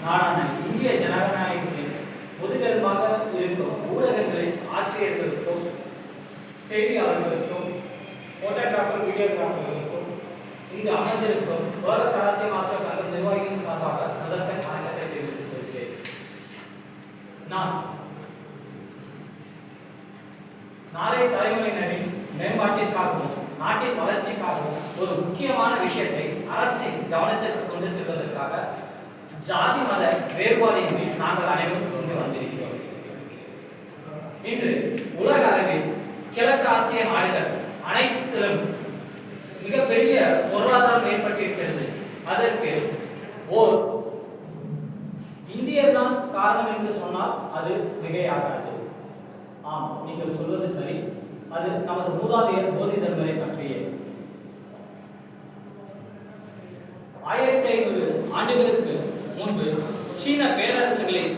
நாடான இந்திய ஜனநாயகத்தின் முதுகெலும்பாக இருக்கும் ஊடகங்களின் ஆசிரியர்களுக்கும் செய்தியாளர்களுக்கும் போட்டோகிராஃபர் வீடியோகிராஃபர்களுக்கும் இங்கு அமர்ந்திருக்கும் உலக கராத்தே மாஸ்டர் சங்க நிர்வாகிகளின் சார்பாக முதற்கண் வணக்கத்தை தெரிவித்துக் கொள்கிறேன். நான் நாளைய தலைமுறையினரின் மேம்பாட்டிற்காகவும் நாட்டின் வளர்ச்சிக்காகவும் ஒரு முக்கியமான விஷயத்தை அரசின் கவனத்திற்கு கொண்டு செல்வதற்காக ஜாதி மத வேறுபாடின்றி நாங்கள் அனைவரும் கொண்டு வந்திருக்கிறோம். இன்று உலக அளவில் கிழக்காசிய நாடுகள் அனைத்திலும் மிகப்பெரிய பொருளாதாரம் ஏற்பட்டிருக்கிறது. அதற்கு ஓர் இந்தியர் தான் காரணம் என்று சொன்னால் அது மிகையாகாது. ஆம், நீங்கள் சொல்வது சரி. அது நமது மூதாதையர் போதி தர்மரை பற்றிய 1500 ஆண்டுகளுக்கு முன்பு சீன பேரரசுகளின்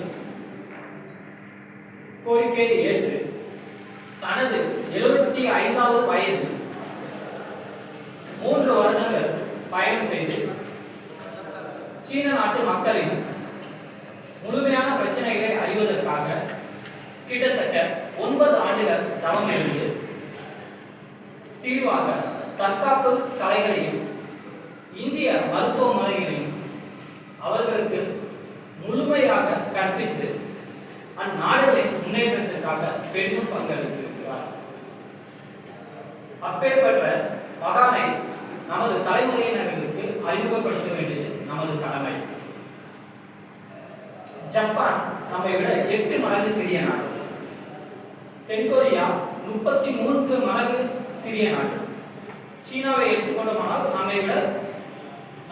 கோரிக்கையை ஏற்று தனது 75வது வயது 3 வருடங்கள் பயணம் செய்து சீன நாட்டு மக்களின் முழுமையான பிரச்சனைகளை அறிவதற்காக கிட்டத்தட்ட 9 ஆண்டுகள் தவம் இருந்து தீர்வாக தற்காப்பு கலைகளையும் இந்திய மருத்துவ முறைகளையும் அவர்களுக்கு முழுமையாக கற்பித்து அந்நாடுகளின் முன்னேற்றத்திற்காக பெரும் பங்களித்திருக்கிறார். அப்பேற்பட்ட மகானை நமது தலைமுறையினர்களுக்கு அறிமுகப்படுத்த வேண்டியது நமது கடமை. ஜப்பான் நம்மை விட 8 மடங்கு சிறிய நாடு. தென்கொரியா 33 மடங்கு சிறிய நாடு. சீனாவை எடுத்துக்கொண்டோமானால் நம்மை விட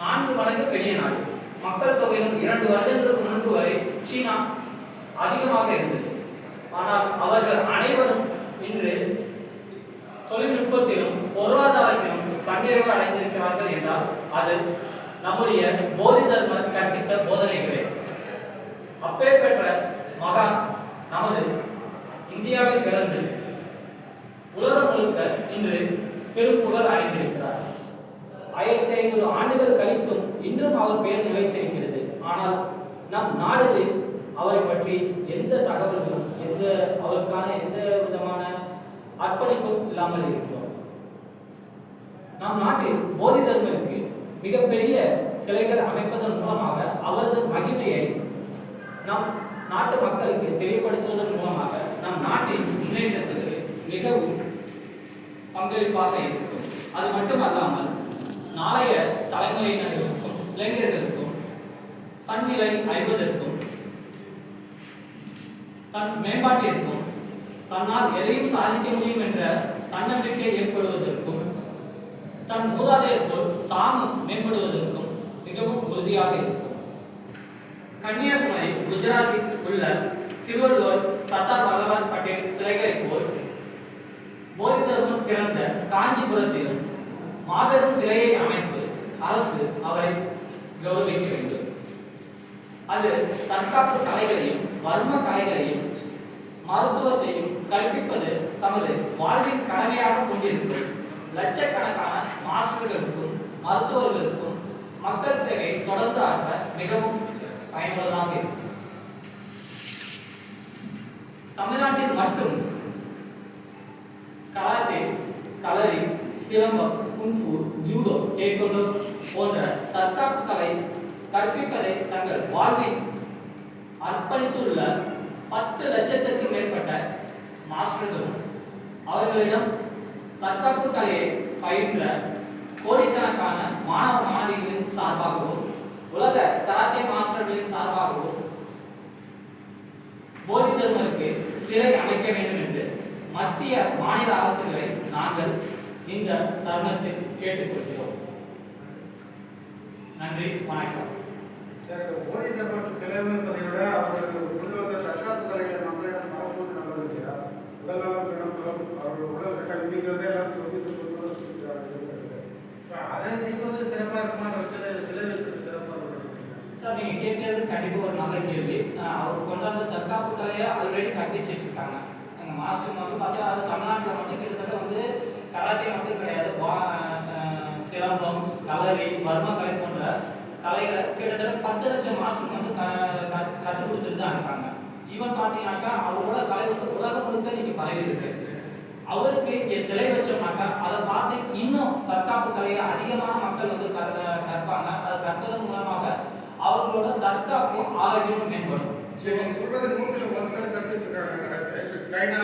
4 மடங்கு பெரிய நாடு. மக்கள் தொகையிலும் 2 வருடங்களுக்கு முன்பு வரை சீனா அதிகமாக இருந்தது. ஆனால் அவர்கள் அனைவரும் இன்று தொழில்நுட்பத்திலும் பொருளாதாரத்திலும் தன்னிறைவு அடைந்திருக்கிறார்கள் என்றால் அது நம்முடைய போதி தர்மர் கற்பித்த போதனைகளே. அப்பேற்பட்ட மகான் நமது இந்தியாவில் பிறந்து உலகம் முழுக்க இன்று பெரும் புகழ் அடைந்திருக்கிறார். 1500 ஆண்டுகள் கழித்தும் இன்றும் அவர் பெயர் நிலைத்திருக்கிறது. ஆனால் நம் நாடுகளில் அவரை பற்றி எந்த தகவல்களும் அவருக்கான எந்த விதமான அர்ப்பணிப்பும் இல்லாமல் இருக்கிறோம். நம் நாட்டில் போதி தர்மருக்கு மிகப்பெரிய சிலைகள் அமைப்பதன் மூலமாக அவரது மகிமையை நம் நாட்டு மக்களுக்கு தெளிவுபடுத்துவதன் மூலமாக நம் நாட்டின் முன்னேற்றத்துக்கு மிகவும் பங்களிப்பாக இருக்கும். அது மட்டுமல்லாமல் நாளைய தலைமுறையினர்களுக்கும் இளைஞர்களுக்கும் தன்னிலை அறிவதற்கும் தன் மேம்பாட்டிற்கும் தன்னால் எதையும் சாதிக்க முடியும் என்ற தன்னம்பிக்கை ஏற்படுவதற்கும் தன் மூதாதையர் போல் தானும் மேம்படுவதற்கும் மிகவும் உறுதியாக இருக்கும். கன்னியாகுமரி குஜராத்தில் உள்ள திருவள்ளுவர் சர்தார் வல்லபாய் பட்டேல் சிலைகளை போல் போதி தர்மர் பிறந்த காஞ்சிபுரத்திலும் மாபெரும் சிலையை அமைத்து அரசு அவரை கௌரவிக்க வேண்டும். அது தற்காப்பு கலைகளையும் வர்ம கலைகளையும் மருத்துவத்தையும் கற்பிப்பது தமது வாழ்வின் கடமையாக கொண்டிருக்கும் லட்சக்கணக்கான மாஸ்டர்களுக்கும் மருத்துவர்களுக்கும் மக்கள் சேவை தொடர்ந்து ஆற்ற மிகவும் பயனுள்ளதாக இருக்கும். தமிழ்நாட்டில் மட்டும் கராத்தே, களரி, சிலம்பம், குங்ஃபு, ஜூடோ, டேக்வொண்டோ போன்ற தற்காப்பு கலை கற்பிப்பதை தங்கள் வாழ்வில் அர்ப்பணித்துள்ள 10 லட்சத்திற்கு மேற்பட்ட மாஸ்டர்களும் அவர்களிடம் தற்காப்பு கலையை பயின்ற கோடிக்கணக்கான மாணவ மாணவிகளின் சார்பாகவும் உலக கராத்தே மாஸ்டர்களின் சார்பாகவும் போதி தர்மருக்கு சிலை அமைக்க வேண்டும் என்று மத்திய மாநில அரசுகளை நாங்கள் இந்த தருணத்தில் கேட்டுக்கொள்கிறோம். நன்றி, வணக்கம். போதி தர்மருக்கு சிலை அமைப்பதை விட அவர்களுக்கு கொண்டு வந்த தற்காப்பு கலைகளை மக்களிடம் பரப்புவது நல்லது இல்லையா? உடல்நலம் தினப்புறம் அவர்கள் உடல் கட்டம் இன்னைக்கு எல்லாரும் அதை செய்வது சிறப்பாக இருக்குமா? சிலை வைப்பது சிறப்பாக இருக்கும் சார். நீங்க கேட்கறது கண்டிப்பா ஒரு நல்ல கேள்வி. அவர் கொண்டாந்த தற்காப்பு கலையை ஆல்ரெடி கற்பிச்சுட்டு இருக்காங்க. எங்க மாஸ்டர் வந்து பார்த்தா அது தமிழ்நாட்டில் வந்து கிட்டத்தட்ட வந்து கராத்தே மட்டும் கிடையாது, சிலம்பம், களரி, வர்ம கலை போன்ற கலைகளை கிட்டத்தட்ட 10 லட்சம் மாஸ்டர் வந்து கற்றுக் கொடுத்துட்டு தான் இருக்காங்க. ஈவன் பார்த்தீங்கன்னாக்கா அவரோட கலை வந்து உலகம் முழுக்க இன்னைக்கு பரவி இருக்கு. அவருக்கு இங்கே சிலை வச்சோம்னாக்கா அதை பார்த்து இன்னும் தற்காப்பு கலையை அதிகமான மக்கள் வந்து கற்பாங்க. அதை கற்பதன் மூலமாக அவர்களோட தற்காப்பும் ஆரோக்கியமும் மேம்படும். சரி, நீங்க சொல்றது நூத்துல ஒருத்தர் கற்றுட்டு இருக்காங்க. சைனா,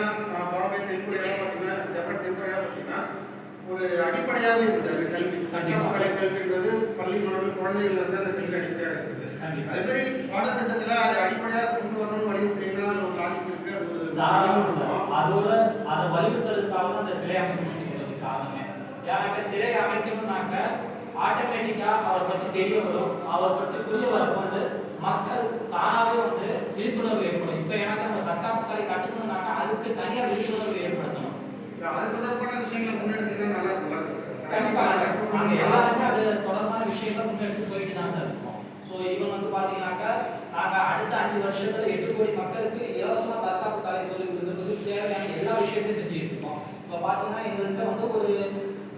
பாம்பே, தென்கொரியா பார்த்தீங்கன்னா, ஜப்பான், தென்கொரியா பார்த்தீங்கன்னா ஒரு அடிப்படையாகவே இருக்குது அந்த கல்வி. தற்காப்பு கலை கல்வின்றது பள்ளி மாணவர்கள் குழந்தைகள் இருந்து அந்த கல்வி அடிப்படையாக இருக்குது. அதே மாதிரி பாடத்திட்டத்தில் அதை அடிப்படையாக கொண்டு வரணும்னு வலியுறுத்தினீங்கன்னா அது ஒரு லாஜிக் இருக்கு. அது ஒரு அதோட அதை வலியுறுத்துறதுக்காக அந்த சிலை அமைக்கணும்னு சொல்றது காரணமே. யாராக்க சிலை அமைக்கணும்னாக்க ஆட்டோமேட்டிக்கா அவரை பற்றி தெரிய வரும், அவரை பற்றி புரிய வரும்போது மக்கள் தானாவே வந்து விழிப்புணர்வு ஏற்படும். இப்ப எனக்கு நம்ம தற்காப்பு கலை கற்றுக்கணும்னாக்கா அதுக்கு தனியா விழிப்புணர்வு ஏற்படுத்தணும். அது தொடர்பான விஷயங்களை முன்னெடுத்தீங்கன்னா நல்லா இருக்கும். கண்டிப்பாக நாங்க எல்லாருமே அது தொடர்பான விஷயங்கள் முன்னெடுத்து போயிட்டு தான் சார் இருக்கோம். ஸோ இவன் வந்து பார்த்தீங்கன்னாக்கா நாங்கள் அடுத்த 5 வருஷத்துல 8 கோடி மக்களுக்கு இலவசமாக தற்காப்பு கலை சொல்லி கொடுக்கறதுக்கு தேவையான எல்லா விஷயத்தையும் செஞ்சுட்டு இருக்கோம். இப்போ பார்த்தீங்கன்னா எங்கள்கிட்ட வந்து ஒரு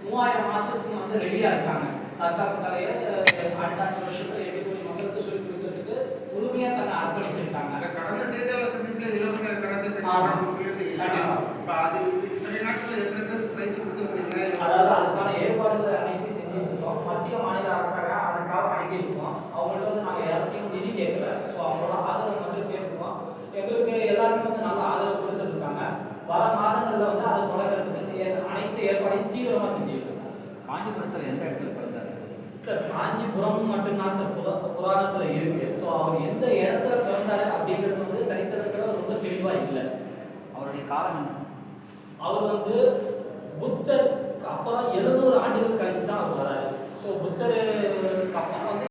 3000 மாஸ்டர்ஸ் வந்து ரெடியாக இருக்காங்க. தற்காப்பு கலையை அடுத்த 5 வருஷத்துல 8 கோடி மக்களுக்கு சொல்லி கொடுக்கறதுக்கு முழுமையாக தன்னை அர்ப்பணிச்சிருக்காங்க. கடந்த செய்தியாளர் சந்திப்பில் இலவச கராத்தே அது இத்தனை நாட்கள் எத்தனை பேர் பயிற்சி கொடுத்துருக்கீங்க? அதாவது அதுக்கான ஏற்பாடுகள் அனைத்தையும் செஞ்சுட்டு இருக்கோம். மத்திய மாநில அரசாக அதுக்காக அணுகியிருக்கோம். அவங்கள்ட்ட வந்து நாங்கள் யாருக்கையும் நிதி கேட்கல. ஸோ அவங்களோட ஆதரவு மட்டும் கேட்டுருக்கோம். எங்களுக்கு எல்லாருமே வந்து நல்ல ஆதரவு கொடுத்துருக்காங்க. வர மாதங்களில் வந்து அதை தொடர்றதுக்கு அனைத்து ஏற்பாடையும் தீவிரமாக செஞ்சுட்டு இருக்கோம். காஞ்சிபுரத்தில் எந்த இடத்துல பிறந்தார் சார்? காஞ்சிபுரம் மட்டும்தான் சார் புராணத்தில் இருக்கு. ஸோ அவர் எந்த இடத்துல பிறந்தாரு அப்படிங்கிறது வந்து சரித்திரத்தில் ரொம்ப தெளிவாக இல்லை. அவருடைய காலம் என்ன? அவர் வந்து புத்தருக்கு அப்புறம் 700 ஆண்டுகள் கழிச்சு தான் அவர் வராரு. ஸோ புத்தருக்கு அப்புறம் வந்து